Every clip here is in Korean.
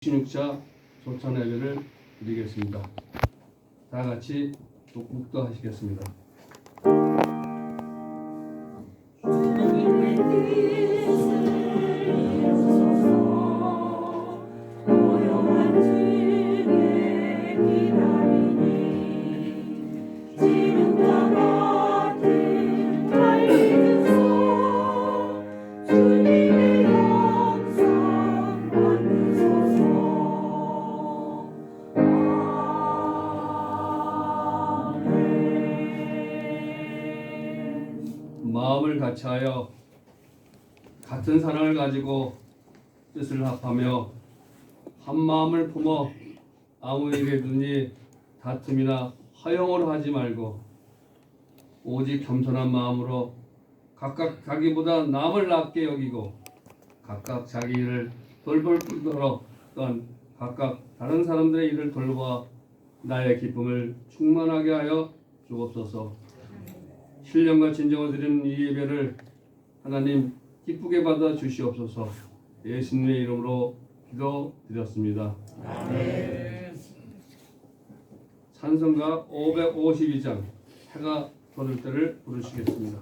16차 소찬 예배를 드리겠습니다. 다 같이 묵도 하시겠습니다. 마음을 같이하여 같은 사랑을 가지고 뜻을 합하며 한 마음을 품어 아무에게든지 다툼이나 허용을 하지 말고 오직 겸손한 마음으로 각각 자기보다 남을 낮게 여기고 각각 자기 일을 돌볼 뿐더러 또한 각각 다른 사람들의 일을 돌보아 나의 기쁨을 충만하게 하여 주옵소서. 신령과 진정을 드리는 이 예배를 하나님 기쁘게 받아 주시옵소서. 예수님의 이름으로 기도드렸습니다. 아멘. 찬송가 552장 해가 돋을 때를 부르시겠습니다.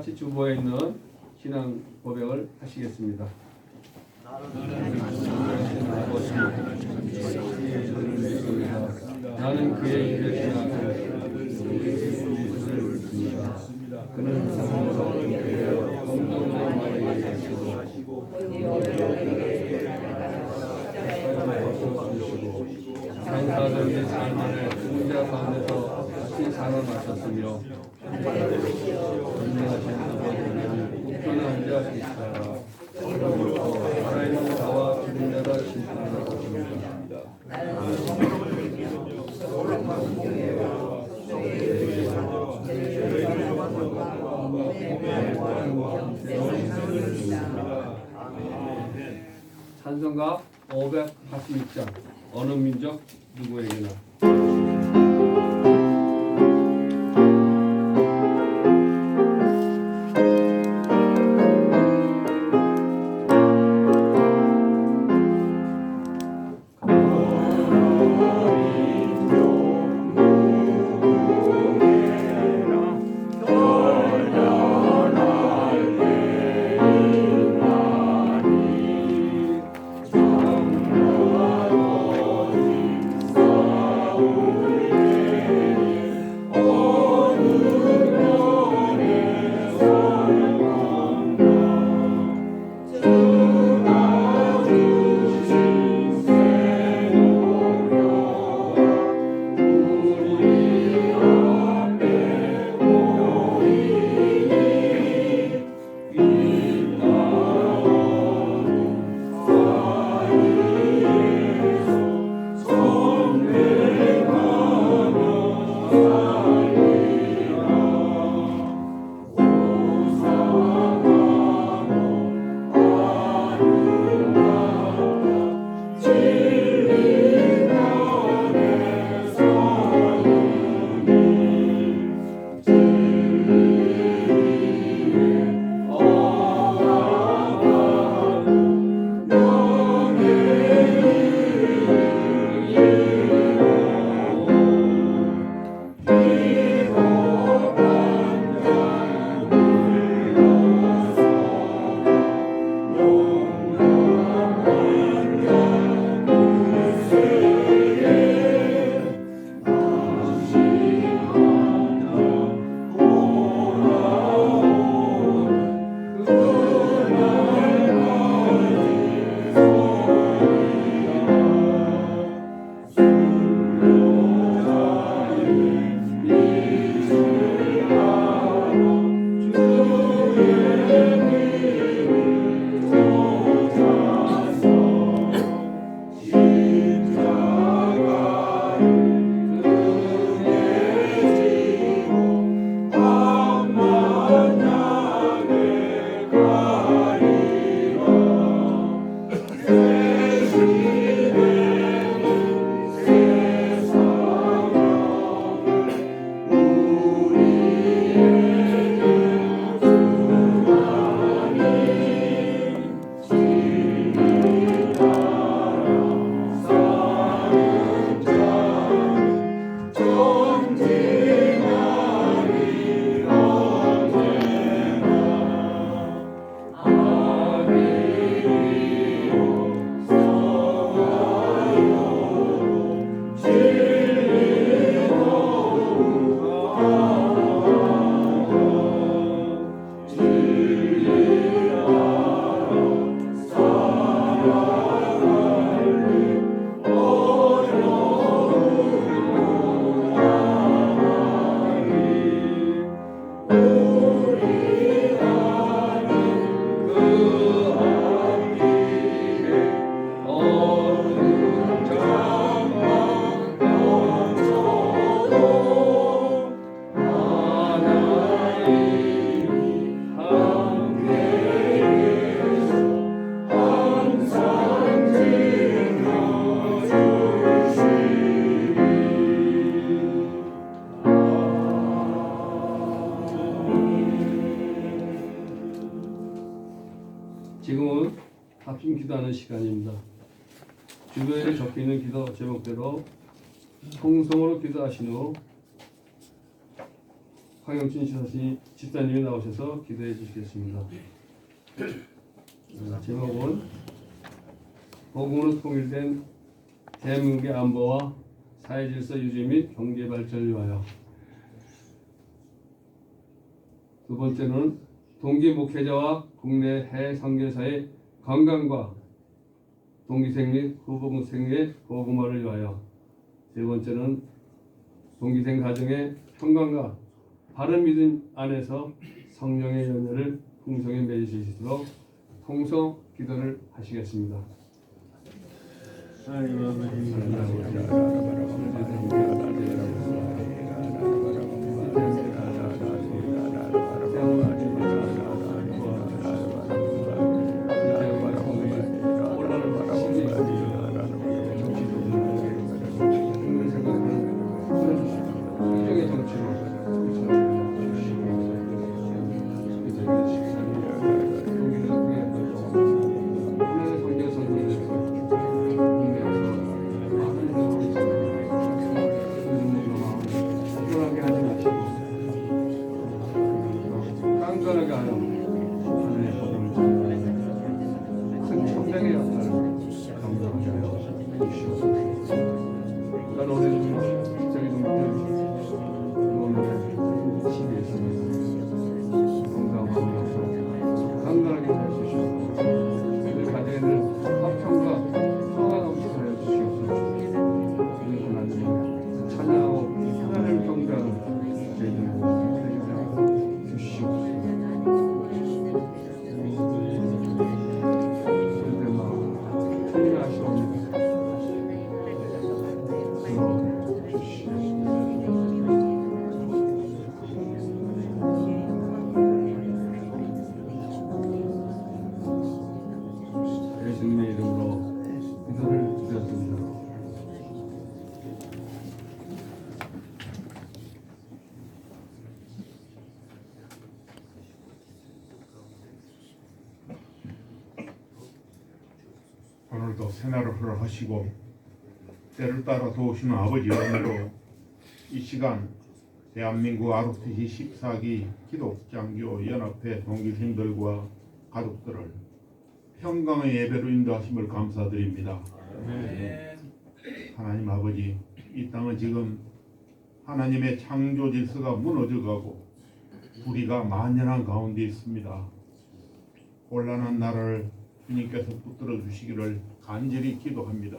같이 주보에 있는 신앙 고백을 하시겠습니다. 나는 그의 일에 신앙을 믿습니다. 그는 성성을 위하여 공동의 말에 하시고 천사들의 삶을 승자 가운데서 같이 살아나셨으며 전능하신 아버지는 편한 자 있사라 날마다 심판을 받습니다. 찬송가 586장 어느 민족 누구에게나. 지금은 합심 기도하는 시간입니다. 주변에 적혀있는 기도 제목대로 통성으로 기도하신 후 황영춘 집사님이 나오셔서 기도해 주시겠습니다. 제목은 복음으로 통일된 대한민국의 안보와 사회질서 유지 및 경제 발전을 위하여. 두 번째는 동기 목회자와 국내 해외 선교사의 건강과 동기생 및 후보생의 복음화를 위하여. 세 번째는 동기생 가정의 평강과 바른 믿음 안에서 성령의 연혈을 풍성히 맺을 수 있도록 통성 기도를 하시겠습니다. 하나님 아버지 깐깐하게 하여 하늘의 복음을 전하는 큰 천명의 역할을 감당하게 하여 주시옵소서. 나는 오늘 저기 오늘의 시대에서 건강하고 강건하게 할 주시옵소서. 우리 가정에는 화평과 평화 넘치게 하여 주시옵소서. 우리 하나님 찬양하고 하나님을 경배하는 저희들 주시옵소서. 예수님의 이름으로 기도를 드렸습니다. 오늘도 새날을 허락하시고 때를 따라 도우시는 아버지 은혜로 이 시간 대한민국 ROTC 14기 기독장교 연합회 동기생들과 가족들을 평강의 예배로 인도하심을 감사드립니다. 하나님 아버지, 이 땅은 지금 하나님의 창조 질서가 무너져가고 불의가 만연한 가운데 있습니다. 곤란한 나라를 주님께서 붙들어 주시기를 간절히 기도합니다.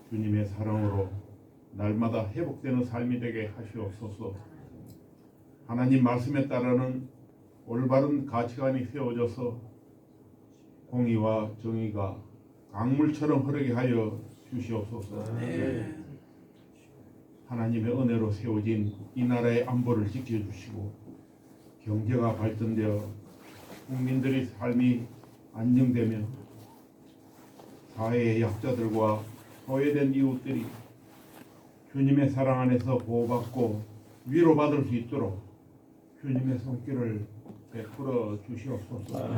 주님의 사랑으로 날마다 회복되는 삶이 되게 하시옵소서. 하나님 말씀에 따르는 올바른 가치관이 세워져서 공의와 정의가 강물처럼 흐르게 하여 주시옵소서. 하나님의 은혜로 세워진 이 나라의 안보를 지켜주시고 경제가 발전되어 국민들의 삶이 안정되며 사회의 약자들과 소외된 이웃들이 주님의 사랑 안에서 보호받고 위로받을 수 있도록 주님의 손길을 베풀어 주시옵소서.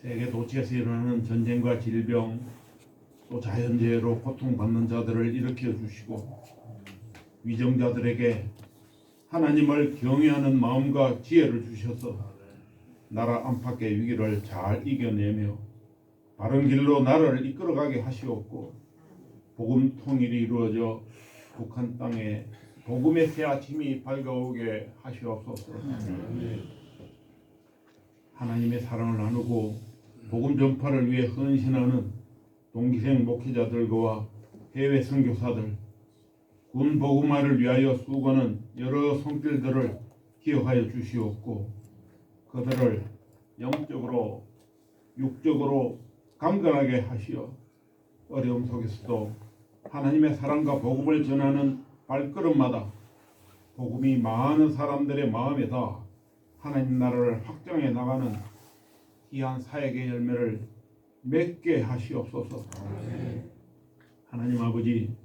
세계 도처에서 일어나는 전쟁과 질병 또 자연재해로 고통받는 자들을 일으켜 주시고 위정자들에게 하나님을 경외하는 마음과 지혜를 주셔서 나라 안팎의 위기를 잘 이겨내며 바른 길로 나라를 이끌어가게 하시옵고 복음 통일이 이루어져 북한 땅에 복음의 새 아침이 밝아오게 하시옵소서. 하나님의 사랑을 나누고 복음 전파를 위해 헌신하는 동기생 목회자들과 해외 선교사들, 군 복음화를 위하여 수고하는 여러 손길들을 기억하여 주시옵고 그들을 영적으로 육적으로 강건하게 하시어 어려움 속에서도 하나님의 사랑과 복음을 전하는 발걸음마다 복음이 많은 사람들의 마음에다 하나님 나라를 확장해 나가는 귀한 사역의 열매를 맺게 하시옵소서. 하나님 아버지,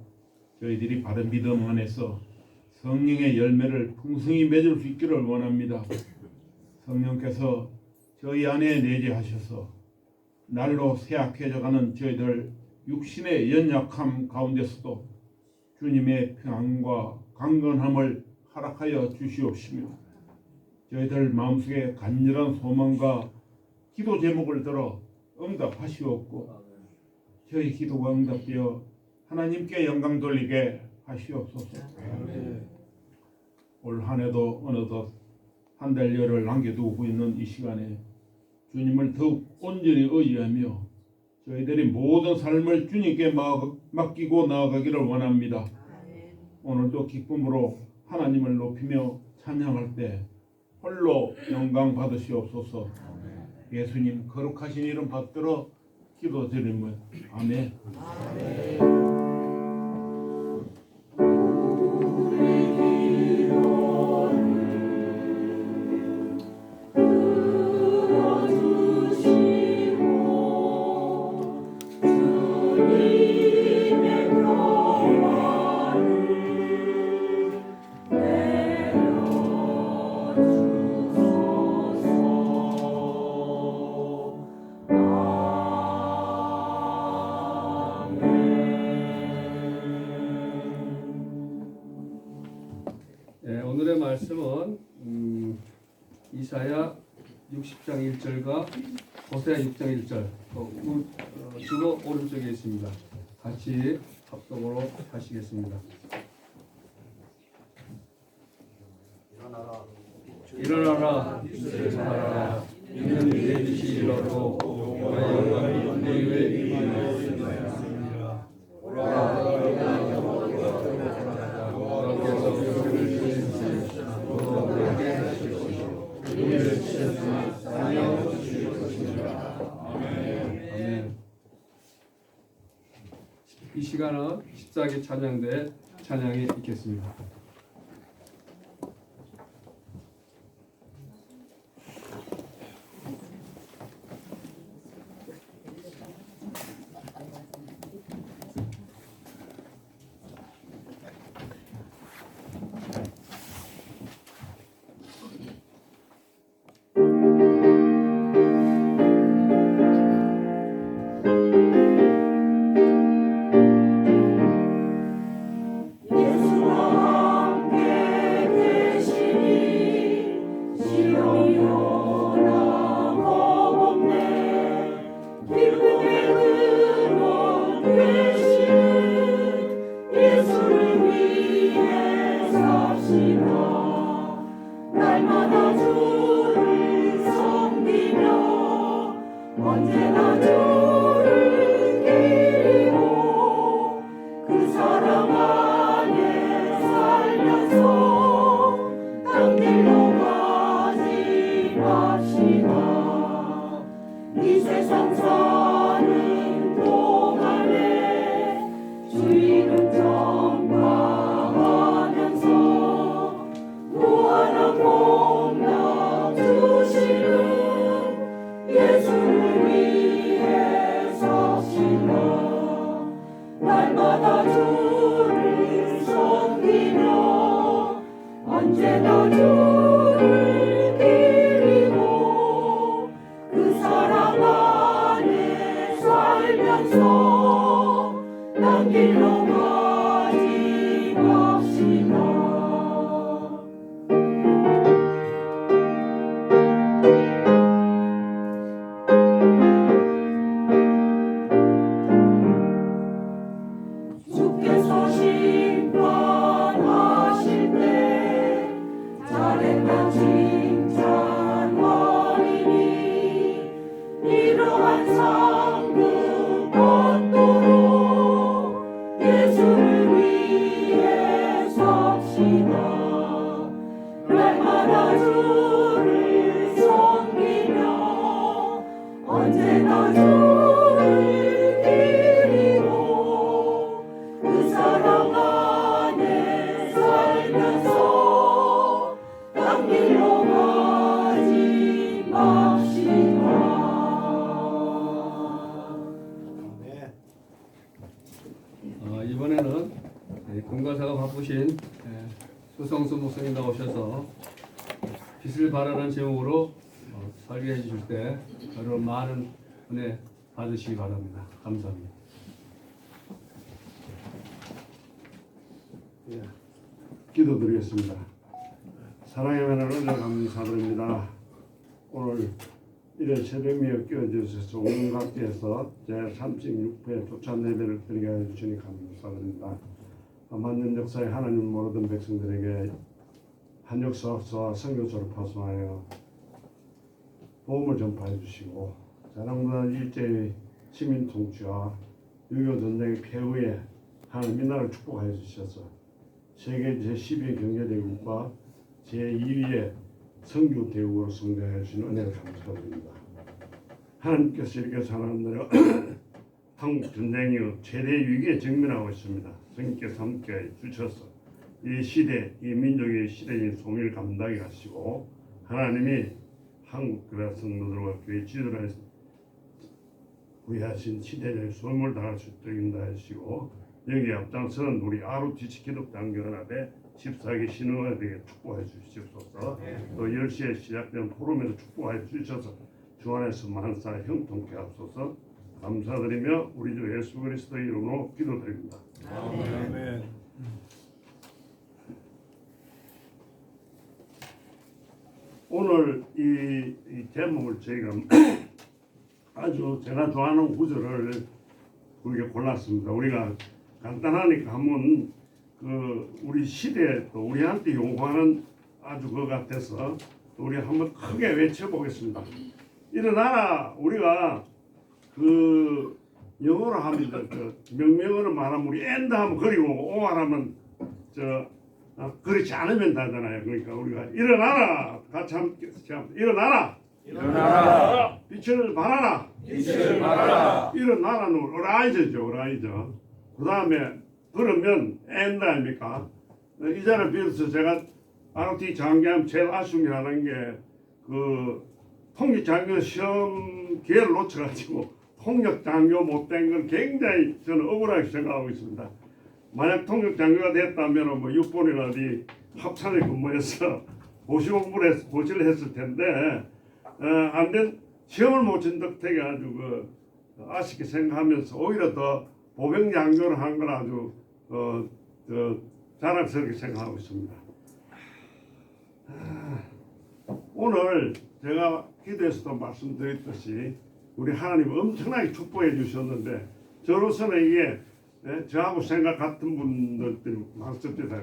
저희들이 바른 믿음 안에서 성령의 열매를 풍성히 맺을 수 있기를 원합니다. 성령께서 저희 안에 내재하셔서 날로 쇠약해져가는 저희들 육신의 연약함 가운데서도 주님의 평안과 강건함을 허락하여 주시옵시며 저희들 마음속에 간절한 소망과 기도 제목을 들어 응답하시옵고 저희 기도가 응답되어 하나님께 영광 돌리게 하시옵소서. 올 한 해도 어느덧 한 달여를 남겨두고 있는 이 시간에 주님을 더욱 온전히 의지하며 저희들이 모든 삶을 주님께 맡기고 나아가기를 원합니다. 오늘도 기쁨으로 하나님을 높이며 찬양할 때 홀로 영광 받으시옵소서. 예수님 거룩하신 이름 받들어 기도드리며 아멘. 오늘의 말씀은 이사야 60장 1절과 호세아 6장 1절 주로 오른쪽에 있습니다. 같이 합독으로 하시겠습니다. 일어나라 일어나라 이는 내 빛이 일어나고 여호와의 영광이 내 위에 임하였습니다. 여호와께서 우리를 지으시고 또 우리에게 하시옵시고 우리를 지으시며 사하여 주실 것입니다. 아멘. 이 시간은 14기 찬양대 찬양이 있겠습니다. 언제나 주를 기리고 그 사랑 안에 살면서 딴 길로 가지 맙시다. 이 세상 사는 동안에 주의를 전파하면서 무한한 공덕 주시는 예수를 위해 섭시다. 날마다 주를 섬기며 언제나 주를 기리고 그 사랑 안에 살면서 딴 길로 가지 맙시다. 주께서 심판하실 때 잘했다 칭찬하리니 이러한 상급 얻도록 예수를 위해 섭시다. 날마다 주를 섬기며 언제나 주를 기리고 그 사랑 안에 살면서 딴 길로 가지 맙시다. 이번에는 공과사가 바쁘신 수성수 목사님 나오셔서 빛을 발하는 제목으로 설교해 주실 때 여러분 많은 은혜 받으시기 바랍니다. 감사합니다. 기도드리겠습니다. 사랑의 하나님 감사드립니다. 오늘 이런 새벽미에 끼워주셔서 온 각지에서 제36회 조찬 예배를 드리게 해주시니 감사드립니다. 만년 역사에 하나님 모르던 백성들에게 한역사와 선교사를 파송하여 복음을 전파해 주시고 자랑문화 일제의 시민 통치와 6.25 전쟁의 폐후에 하나님 이 나라를 축복하여 주셔서 세계 제12의 경제대국과 제2위의 선교대국으로 성장해 주시는 은혜를 감사드립니다. 하나님께서 이렇게 사람들을 한국 전쟁이 최대 위기에 직면하고 있습니다. 성령께서 함께 주셔서 이 시대, 이 민족의 시대인 소멸 감당해 하시고 하나님이 한국 교회 성도들과 교회 지도를 구해하신 시대의 소멸을 당할 수 있도록 인도하시고 여기에 앞장서는 우리 ROTC 기독장교연합의 14기 신흥화 되게 축복해 주시옵소서. 또 10시에 시작된 포럼에도 축복해 주셔서 주 안에서 만사 형통케 하옵소서. 감사드리며 우리 주 예수 그리스도의 이름으로 기도드립니다. 아멘. 오늘 이 제목을 저희가 아주 제가 좋아하는 구절을 그렇게 골랐습니다. 우리가 간단하니까 한번 우리 시대에 또 우리한테 요구하는 아주 그 같아서 우리 한번 크게 외쳐보겠습니다. 일어나라. 우리가 영어로 하면 명명어로 말하면 우리 엔드 하면 그리고 오만 하면 그렇지 않으면 다잖아요. 그러니까 우리가 일어나라. 같이 함께 일어나라. 일어나라. 빛을 발하라. 빛을 발하라. 일어나라는 어라이저죠. 어라이저. 그 다음에 그러면 엔드 아닙니까? 이 자리를 빌어서 제가 ROT 장교하면 제일 아쉬운 게 하는 게 통역 장교 시험 기회를 놓쳐가지고 통역 장교 못된 건 굉장히 저는 억울하게 생각하고 있습니다. 만약 통역 장교가 됐다면 뭐 6번이나 어디 합참에 근무해서 고시 공부를 고시를 했을 텐데 안 된 시험을 못 친 덕택에 아주 아쉽게 생각하면서 오히려 더 보병 장교를 한 걸 아주 자랑스럽게 생각하고 있습니다. 오늘 제가 기도에서도 말씀드렸듯이 우리 하나님 엄청나게 축복해 주셨는데 저로서는 이게 저하고 생각 같은 분들이 많습니다.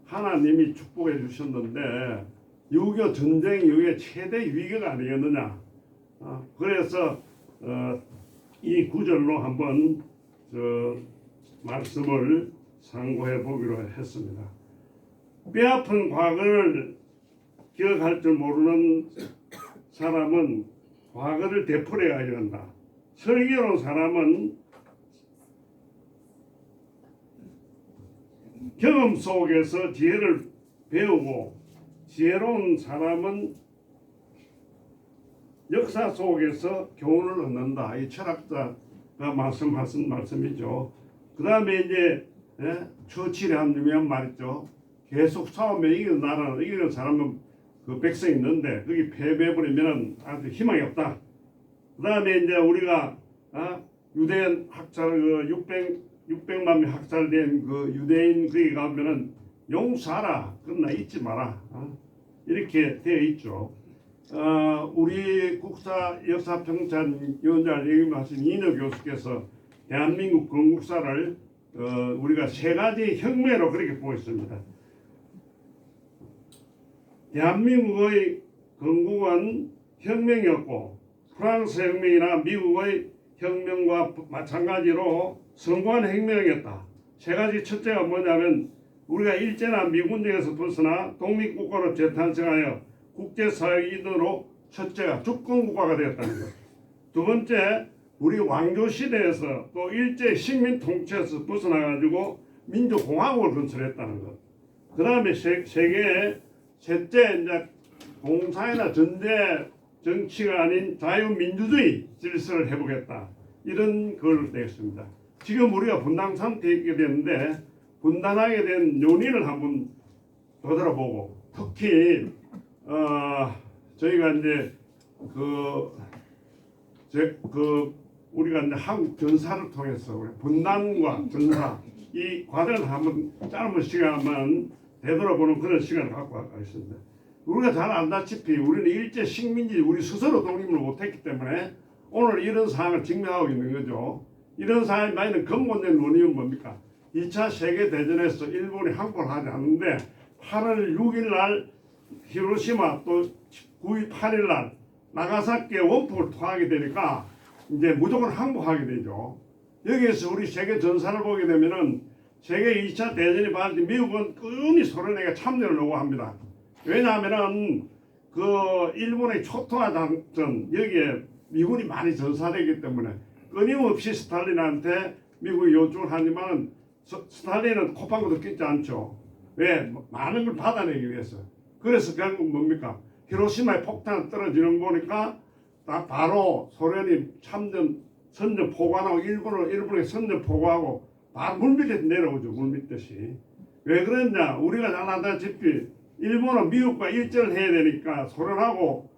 하나님이 축복해 주셨는데 6.25 전쟁 이후에 최대 위기가 아니었느냐. 그래서 이 구절로 한번 말씀을 상고해 보기로 했습니다. 뼈아픈 과거를 기억할 줄 모르는 사람은 과거를 되풀이해야 한다. 설교로운 사람은 경험 속에서 지혜를 배우고 지혜로운 사람은 역사 속에서 교훈을 얻는다. 이 철학자가 말씀하신 말씀이죠. 그 다음에 이제 처칠이 한 유명한 말 있죠. 계속 싸우면 이기는 나라는 이기는 사람은 그 백성이 있는데 거기 패배해버리면 아주 희망이 없다. 그 다음에 이제 우리가 유대인 학살 600만 명 학살된 유대인 거기 가면은 용서하라. 그러나 잊지 마라. 이렇게 되어 있죠. 우리 국사 역사평찬 위원장을 역임하신 이인호 교수께서 대한민국 건국사를 우리가 세 가지 혁명으로 그렇게 보고 있습니다. 대한민국의 건국은 혁명이었고 프랑스 혁명이나 미국의 혁명과 마찬가지로 성공한 혁명이었다. 세 가지 첫째가 뭐냐면 우리가 일제나 미군정에서 벗어나 독립국가로 재탄생하여 국제사회 이전으로 첫째가 주권국가가 되었다는 것. 두 번째, 우리 왕조시대에서 또 일제 식민 통치에서 벗어나가지고 민주공화국을 건설했다는 것. 그 다음에 세계에 셋째, 이제 공사이나 전제 정치가 아닌 자유민주주의 질서를 해보겠다. 이런 걸 내었습니다. 지금 우리가 분단 상태에 있게 되는데 분단하게 된 요인을 한번 되돌아보고 특히 저희가 이제 우리가 이제 한국 전사를 통해서 우리 분단과 전사 이 과정을 한번 짧은 시간만 되돌아보는 그런 시간을 갖고 있습니다. 우리가 잘 안다시피 우리는 일제 식민지 우리 스스로 독립을 못했기 때문에 오늘 이런 상황을 직면하고 있는 거죠. 이런 상황이 많은 근본적인 원인은 뭡니까? 2차 세계대전에서 일본이 항복을 하지 않는데 8월 6일 날 히로시마 또 9일 8일 날 나가사키에 원폭을 토하게 되니까 이제 무조건 항복하게 되죠. 여기에서 우리 세계 전사를 보게 되면은 세계 2차 대전이 발生미국은 꾸준히 소련에게 참여를 요구합니다. 왜냐하면은 일본의 초토화 작전 여기에 미군이 많이 전사되기 때문에 끊임없이 스탈린한테 미국이 요청을 하지만 스탈린은 코방구도 끼지 않죠. 왜? 많은 걸 받아내기 위해서. 그래서 결국 뭡니까? 히로시마에 폭탄 떨어지는 거 보니까 바로 소련이 선전 포고하고 일본에 선전 포고하고 바로 물밑에 내려오죠. 물밑듯이. 왜 그랬냐? 우리가 잘 알다시피 일본은 미국과 일전을 해야 되니까 소련하고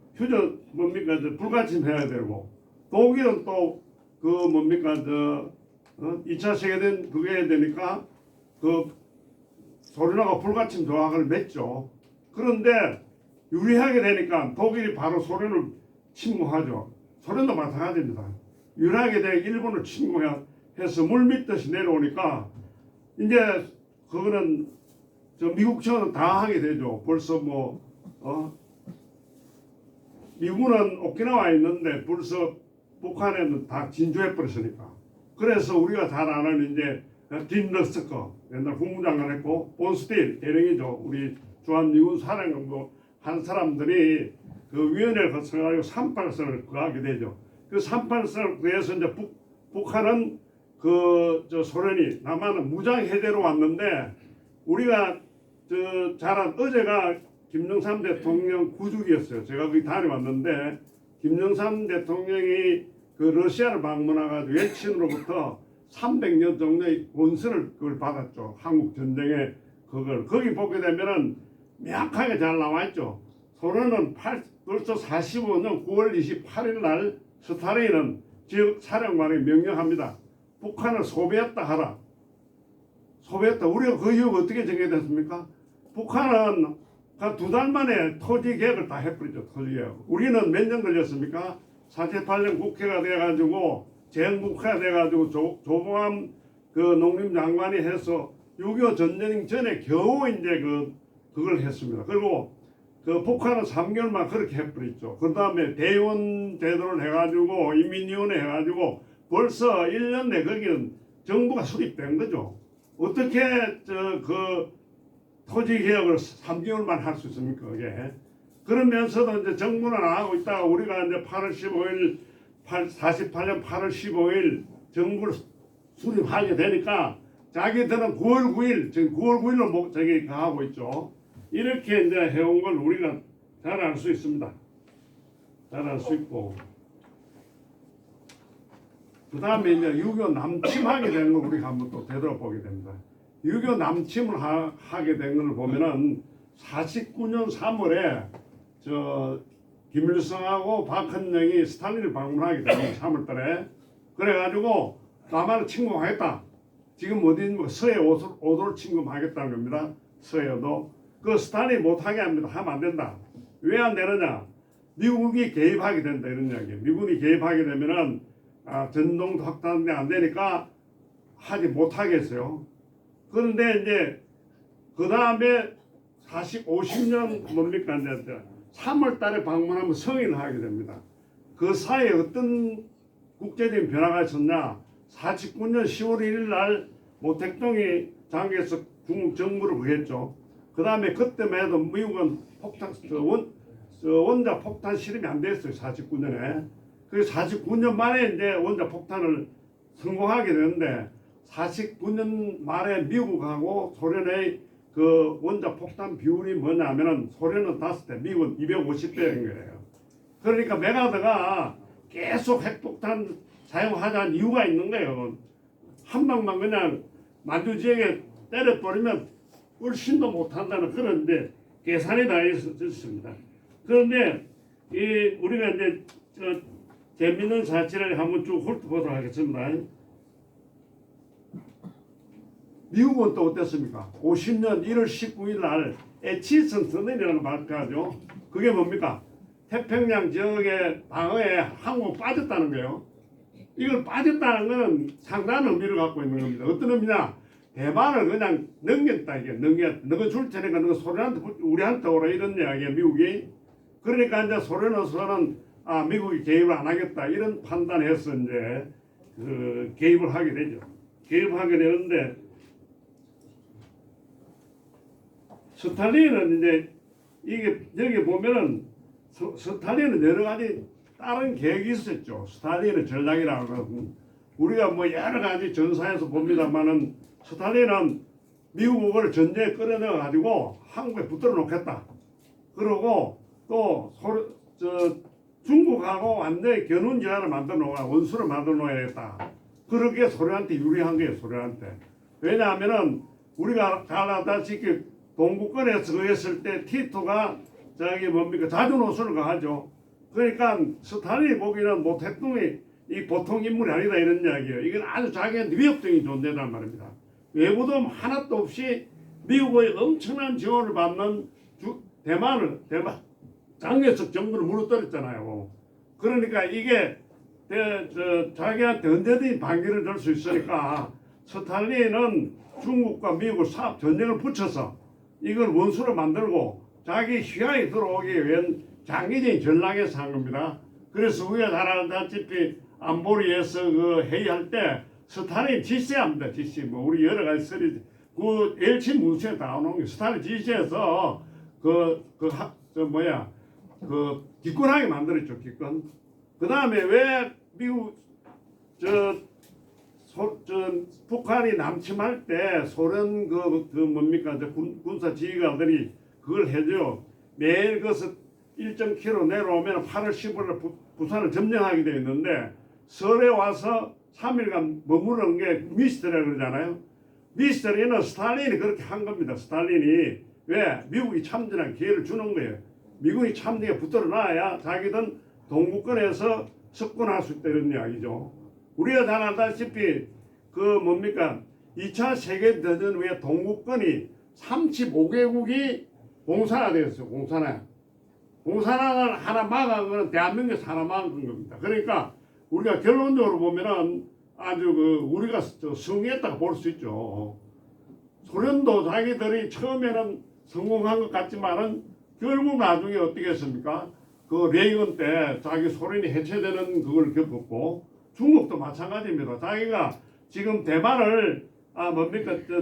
불가침 해야 되고, 독일은 또 그 2차 세계대전 그게 해야 되니까 그 소련하고 불가침 조약을 맺죠. 그런데 유리하게 되니까 독일이 바로 소련을 침공하죠. 소련도 마찬가지입니다. 유리하게 되니까 일본을 침공해서 물밑듯이 내려오니까 이제 그거는 미국 측은 당하게 되죠. 벌써 미국은 오키나와에 있는데 벌써 북한에는 다 진주해 버렸으니까. 그래서 우리가 잘 아는 이제 딘러스커 옛날 국무장관 했고 본스틸 대령이죠. 우리 주한미군 사령부 한 사람들이 그 위원회를 거쳐가지고 38선을 구하게 되죠. 그 38선을 구해서 이제 북한은 소련이 남한은 무장 해제로 왔는데 우리가 잘 아는 어제가 김정삼 대통령 구주기였어요. 제가 거기 다녀왔는데 김정삼 대통령이 그 러시아를 방문해가지고 옐친으로부터 300년 정도의 원서를 그걸 받았죠. 한국 전쟁에 그걸 거기 보게 되면은 명확하게 잘 나와 있죠. 소련은 벌써 45년 9월 28일 날 스탈린은 지역 사령관에 명령합니다. 북한을 소비했다 하라. 소비했다. 우리가 그 이유가 어떻게 정해졌습니까? 북한은 한 2달 만에 토지 개혁을 다 해버리죠. 토지 개혁. 우리는 몇 년 걸렸습니까? 48년 국회가 돼가지고 재헌국회가 돼가지고 조봉암 그 농림장관이 해서 6.25 전쟁 전에 겨우 이제 그걸 했습니다. 그리고 그 북한은 3개월만 그렇게 해버렸죠. 그 다음에 대의원 제도를 해가지고 인민위원회 해가지고 벌써 1년 내 거기는 정부가 수립된 거죠. 어떻게 토지 개혁을 3개월만 할 수 있습니까? 그게. 그러면서도 이제 정부는 안 하고 있다가 우리가 이제 8월 15일 48년 8월 15일 정부를 수립하게 되니까 자기들은 9월 9일 지금 9월 9일로 저기 하고 있죠. 이렇게 이제 해온 걸 우리가 잘 알 수 있습니다. 잘 알 수 있고 그 다음에 이제 6.25 남침하게 된 걸 우리가 한번 또 되돌아보게 됩니다. 6.25 남침을 하게 된 걸 보면은 49년 3월에 김일성하고 박헌영이 스탈린을 방문하게 됩니다. 3월달에. 그래가지고 남한을 침공하겠다. 지금 어디 서해 오도를 침공하겠다는 겁니다. 서해도. 그 스탈린이 못하게 합니다. 하면 안 된다. 왜 안 되느냐? 미국이 개입하게 된다 이런 이야기예요. 미국이 개입하게 되면은 전동도 확산이 안 되니까 하지 못하겠어요. 그런데 이제 그 다음에 50년 뭡니까 이제 3월 달에 방문하면 승인을 하게 됩니다. 그 사이에 어떤 국제적인 변화가 있었냐? 49년 10월 1일 날 모택동이 장기에서 중국 정부를 구했죠. 그 다음에 그때만 해도 미국은 원자 폭탄 실험이 안 됐어요. 49년에. 그래서 49년 만에 이제 원자 폭탄을 성공하게 되는데 49년 말에 미국하고 소련의 그 원자 폭탄 비율이 뭐냐면은 소련은 5대, 미국은 250배인 거예요. 그러니까 메가드가 계속 핵폭탄 사용하자는 이유가 있는 거예요. 한 방만 그냥 만주 지역에 때려버리면 훨씬도 못한다는 그런데 계산이 다 있었습니다. 그런데 우리가 이제 재밌는 사실을 한번 쭉 훑어보도록 하겠습니다. 미국은 또 어땠습니까? 50년 1월 19일 날 에치슨 선언이라는 발표하죠. 그게 뭡니까? 태평양 지역의 방어에 한국 빠졌다는 거예요. 이걸 빠졌다는 것은 상당한 의미를 갖고 있는 겁니다. 어떤 의미냐? 대만을 그냥 넘겼다 이게 너가 줄 테니까 너가 소련한테 우리한테 오라 이런 이야기야 미국이. 그러니까 이제 소련으로서는 미국이 개입을 안 하겠다 이런 판단해서 이제 개입을 하게 되죠. 개입하게 되는데 스탈린은 이제 이게 여기 보면은 스탈린은 여러 가지 다른 계획이 있었죠. 스탈린의 전략이라는 것은 우리가 뭐 여러 가지 전사에서 봅니다만은 스탈린은 미국을 전쟁에 끌어내어 가지고 한국에 붙들어 놓겠다. 그러고 또 중국하고 완전히 견훈 제한을 만들어 놓아 원수를 만들어 놓아야겠다. 그렇게 소련한테 유리한 거예요. 소련한테. 왜냐하면은 우리가 잘 알다시피 동구권에서 그랬을 때 티토가 저기 뭡니까 자주 노선을 가하죠. 그러니까 스탈린이 보기에는 뭐 대통령이 이 보통 인물이 아니다 이런 이야기예요. 이건 아주 자기한테 위협적인 존재란 말입니다. 외부도 하나도 없이 미국의 엄청난 지원을 받는 대만 장례석 정부를 무너뜨렸잖아요. 그러니까 이게 자기한테 언제든지 반기를 줄 수 있으니까 스탈린은 중국과 미국을 전쟁을 붙여서 이걸 원수로 만들고 자기 휘하에 들어오기 위한 장기적인 전략에서 한 겁니다. 그래서 우리가 잘 알다시피 안보리에서 그 회의할 때 스탈린 지시합니다. 지시 뭐 우리 여러 가지 설이 그 엘친 문서에 다 나오는 게 스탈린 지시해서 그 기권하게 만들었죠. 기권. 그 다음에 왜 미국 북한이 남침할 때 소련 뭡니까 군사 지휘관들이 그걸 해줘요. 매일 그것을 일정 키로 내려오면 8월 15일 부산을 점령하게 되어 있는데 설에 와서 3일간 머무르는 게 미스터리라고 그러잖아요. 미스터리는 스탈린이 그렇게 한 겁니다. 스탈린이 왜 미국이 참전한 기회를 주는 거예요. 미국이 참전에 붙들어 놔야 자기들 동구권에서 석권할 수 있다 이런 이야기죠. 우리가 잘 알다시피 그 뭡니까 2차 세계대전 후에 동구권이 35개국이 공산화되었어요. 공산화를 하나 막은 거는 대한민국에서 하나 막은 겁니다. 그러니까 우리가 결론적으로 보면은 아주 우리가 성공했다고 볼 수 있죠. 소련도 자기들이 처음에는 성공한 것 같지만은 결국 나중에 어떻게 했습니까? 그 레이건 때 자기 소련이 해체되는 그걸 겪었고 중국도 마찬가지입니다. 자기가 지금 대만을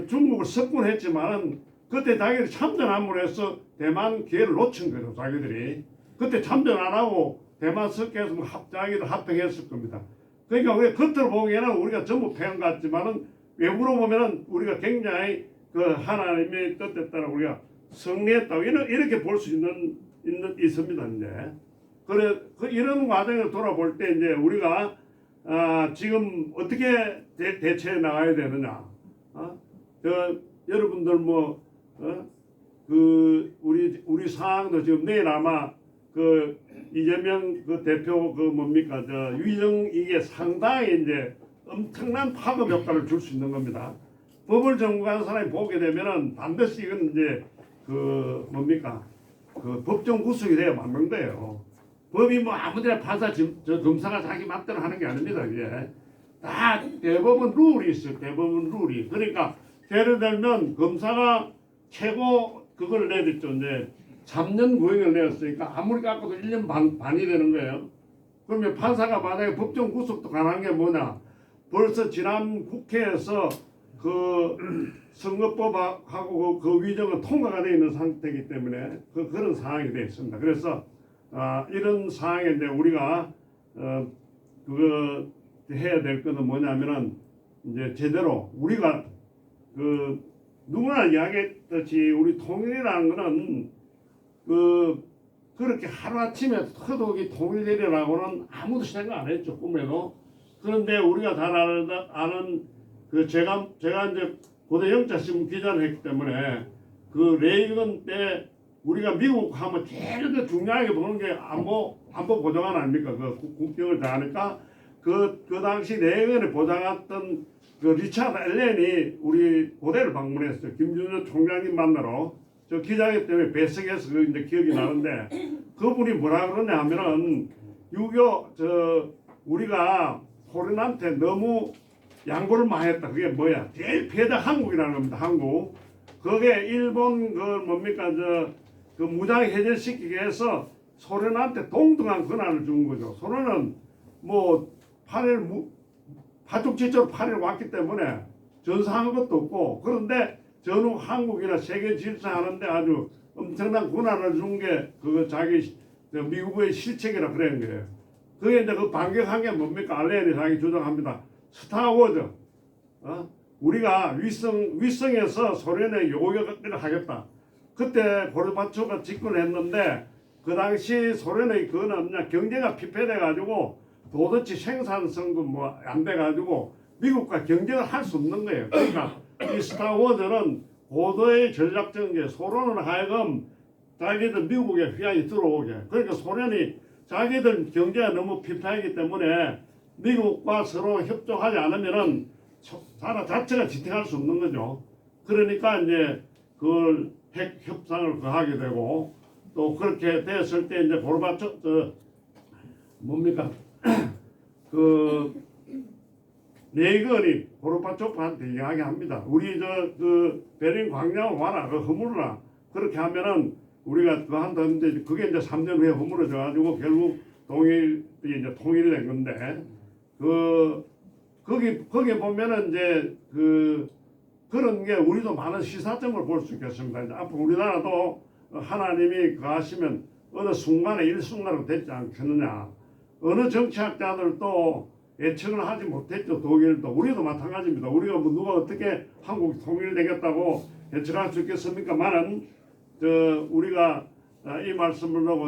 중국을 석권했지만은 그때 자기들이 참전 함으로 해서 대만 기회를 놓친 거죠. 자기들이 그때 참전 안 하고 대만 석회에서 자기들 합병했을 겁니다. 그러니까 우리가 겉으로 보기에는 우리가 전부 패한 것 같지만은 외부로 보면은 우리가 굉장히 그 하나님의 뜻에 따라 우리가 승리했다고 이렇게 볼 수 있습니다. 이제 그래 이런 과정을 돌아볼 때 이제 우리가 지금 어떻게 대처해 나가야 되느냐? 여러분들 우리 상황도 지금 내일 아마 그 이재명 그 대표 위정 이게 상당히 이제 엄청난 파급 효과를 줄 수 있는 겁니다. 법을 전공한 사람이 보게 되면은 반드시 이건 이제 그 법정 구속이 돼야 맞는 거예요. 법이 뭐 아무데나 판사 검사가 자기 맘대로 하는 게 아닙니다. 이게 다 대법원 룰이 있어요. 대법원 룰이. 그러니까 예를 들면 검사가 최고 그걸 내렸죠. 이제 3년 구형을 내었으니까 아무리 깎아도 1년 반이 되는 거예요. 그러면 판사가 만약에 법정 구속도 가능한 게 뭐냐? 벌써 지난 국회에서 그 선거법하고 그 위정은 통과가 되어 있는 상태이기 때문에 그런 상황이 되어 있습니다. 그래서 이런 상황에 이제 우리가 그거 해야 될 것은 뭐냐면은 이제 제대로 우리가 누구나 이야기했듯이 우리 통일이라는 거는 그렇게 하루아침에 터득이 통일되리라고는 아무도 생각 안 했죠. 꿈에도. 그런데 우리가 잘 아는 제가 이제 고대 영자신문 기자를 했기 때문에 그 레이건 때 우리가 미국 하면 제일 중요하게 보는 게 안보 보좌관 아닙니까? 그 국경을 다 하니까 그 당시 레이건을 보좌했던 그 리차드 앨런이 우리 고대를 방문했어요. 김준호 총장님 만나러. 저 기자기 때문에 배석해서 그 이제 기억이 나는데 그분이 뭐라 그러냐 하면은 우리가 소련한테 너무 양보를 많이 했다. 그게 뭐야? 제일 패다 한국이라는 겁니다. 한국. 그게 일본 그 무장 해제시키기 위해서 소련한테 동등한 권한을 준 거죠. 소련은 뭐 파죽지처럼 8일 왔기 때문에 전사한 것도 없고 그런데 전후 한국이나 세계 질서하는데 아주 엄청난 권한을 준 게 그거 자기 미국의 실책이라 그런 거예요. 그게 이제 그 반격한 게 뭡니까? 알렌이 자기 주장합니다. 스타워즈. 우리가 위성에서 소련의 요격을 하겠다. 그때 고르바초프가 집권했는데 그 당시 소련의 그거는 그냥 경제가 피폐돼 가지고 도대체 생산성도 뭐 안 돼 가지고 미국과 경쟁을 할 수 없는 거예요. 그러니까 이 스타워즈는 고도의 전략정제 소련을 하여금 자기들 미국에 휘황이 들어오게. 그러니까 소련이 자기들 경제가 너무 피폐하기 때문에 미국과 서로 협조하지 않으면은 나라 자체가 지탱할 수 없는 거죠. 그러니까 이제 그걸 핵 협상을 하게 되고 또 그렇게 됐을 때 이제 고르바초프 뭡니까 그 레이건이 고르바초프한테 이야기합니다. 우리 그 베를린 광장으로 와라, 그 허물어라. 그렇게 하면은 우리가 그거 한다는데 그게 이제 3년 후에 허물어져 가지고 결국 이제 통일된 건데 거기 보면은 이제 그런 게 우리도 많은 시사점을 볼 수 있겠습니다. 이제 앞으로 우리나라도 하나님이 그하시면 어느 순간에 일순간으로 되지 않겠느냐. 어느 정치학자들도 예측을 하지 못했죠. 독일도 우리도 마찬가지입니다. 우리가 뭐 누가 어떻게 한국이 통일되겠다고 예측할 수 있겠습니까? 많은 우리가 이 말씀을 하고